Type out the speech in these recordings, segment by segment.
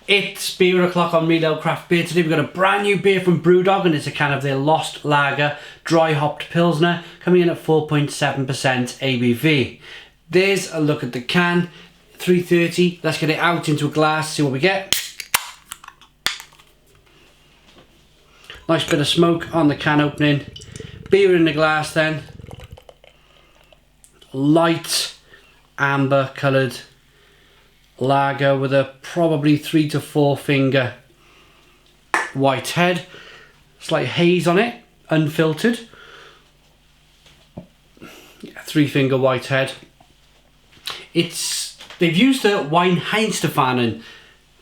It's beer o'clock on Real Ale Craft Beer. Today we've got a brand new beer from Brewdog, and it's a can of their Lost Lager dry hopped Pilsner, coming in at 4.7% ABV. There's a look at the can, 330. Let's get it out into a glass, see what we get. Nice bit of smoke on the can opening. Beer in the glass then. Light amber coloured lager with a probably 3 to 4 finger white head, slight haze on it, unfiltered. 3 finger white head. They've used the Weihenstephanen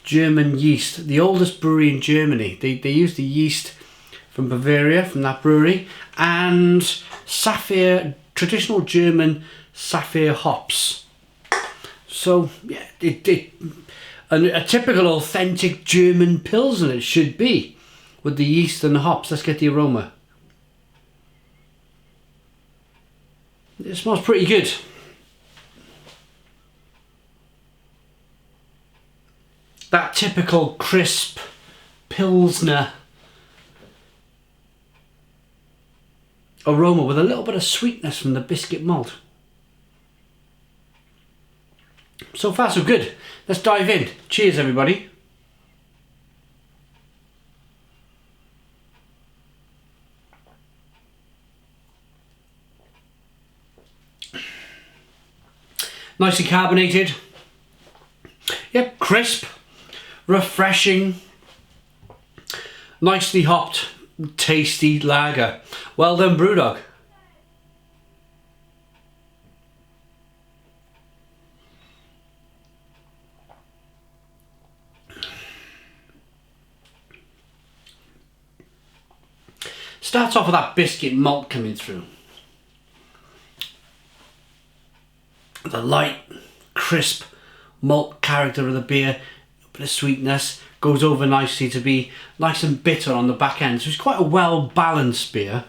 German yeast, the oldest brewery in Germany. They use the yeast from Bavaria, from that brewery, and Sapphire, traditional German Sapphire hops. So yeah, a typical authentic German Pilsner it should be, with the yeast and the hops. Let's get the aroma. It smells pretty good. That typical crisp Pilsner aroma with a little bit of sweetness from the biscuit malt. So far so good. Let's dive in. Cheers everybody. Nicely carbonated. Yep, crisp, refreshing, nicely hopped, tasty lager. Well done, Brewdog. Starts off with that biscuit malt coming through. The light, crisp malt character of the beer, a bit of sweetness, goes over nicely to be nice and bitter on the back end. So it's quite a well balanced beer.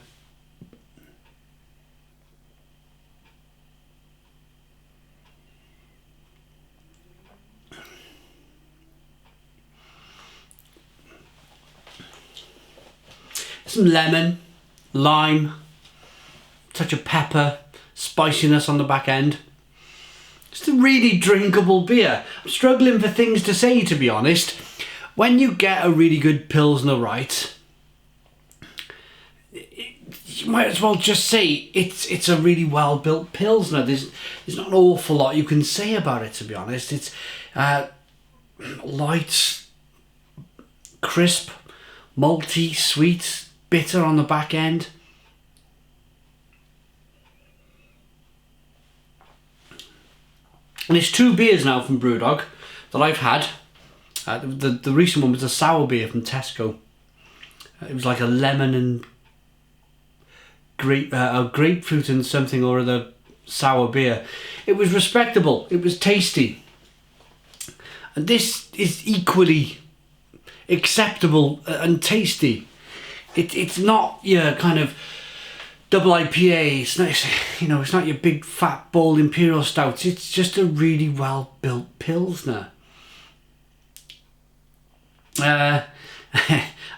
Some lemon, lime, touch of pepper, spiciness on the back end. It's a really drinkable beer. I'm struggling for things to say, to be honest. When you get a really good Pilsner right, you might as well just say it's a really well built Pilsner. There's not an awful lot you can say about it, to be honest. It's light, crisp, malty, sweet, bitter on the back end. And it's 2 beers now from Brewdog that I've had. The recent one was a sour beer from Tesco. It was like a lemon and grapefruit and something or other sour beer. It was respectable. It was tasty. And this is equally acceptable and tasty. It's not your kind of double IPA. It's not, it's not your big fat bold imperial stouts. It's just a really well built Pilsner. And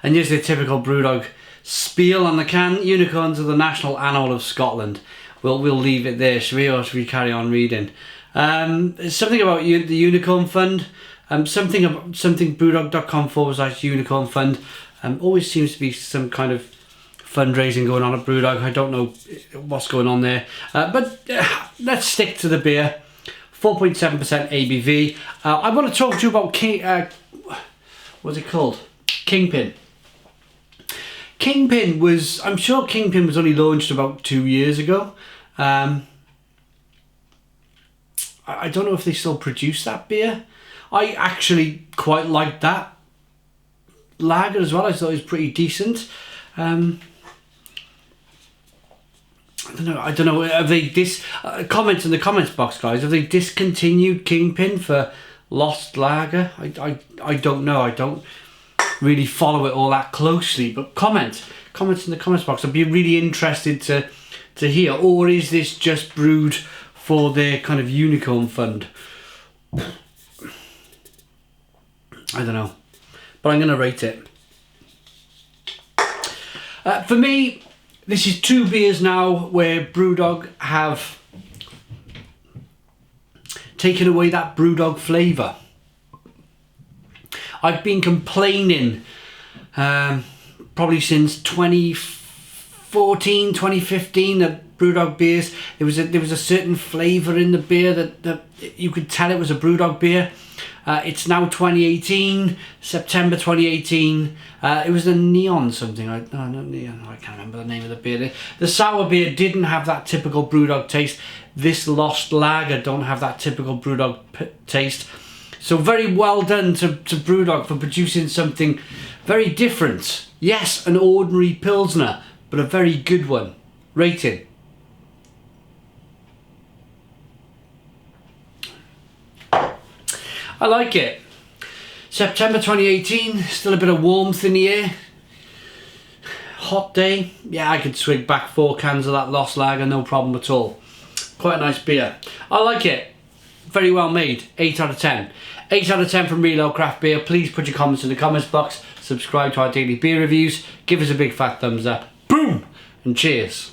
here's the typical Brewdog spiel on the can: unicorns are the national animal of Scotland. We'll leave it there, shall we, or should we carry on reading? Something about the Unicorn Fund. Something brewdog.com/unicorn fund. Always seems to be some kind of fundraising going on at Brewdog. I don't know what's going on there, but let's stick to the beer. 4.7% ABV. I want to talk to you about what's it called? Kingpin. I'm sure Kingpin was only launched about 2 years ago. I don't know if they still produce that beer. I actually quite liked that lager as well. I thought it was pretty decent. I don't know. Have they comment in the comments box, guys? Have they discontinued Kingpin for Lost Lager? I don't know. I don't really follow it all that closely. But comments in the comments box. I'd be really interested to hear. Or is this just brewed for their kind of unicorn fund? I don't know, but I'm going to rate it. For me, this is 2 beers now where Brewdog have taken away that Brewdog flavour. I've been complaining probably since 2014, 2015 that Brewdog beers, there was a certain flavour in the beer that you could tell it was a Brewdog beer. It's now 2018, September 2018. It was the neon something. I can't remember the name of the beer. The sour beer didn't have that typical Brewdog taste. This Lost Lager don't have that typical Brewdog taste. So very well done to Brewdog for producing something very different. Yes, an ordinary Pilsner, but a very good one. Rating. I like it. September 2018, still a bit of warmth in the air. Hot day. Yeah, I could swig back 4 cans of that Lost Lager, no problem at all. Quite a nice beer. I like it. Very well made. 8 out of 10. 8 out of 10 from Reload Craft Beer. Please put your comments in the comments box. Subscribe to our daily beer reviews. Give us a big fat thumbs up. Boom! And cheers.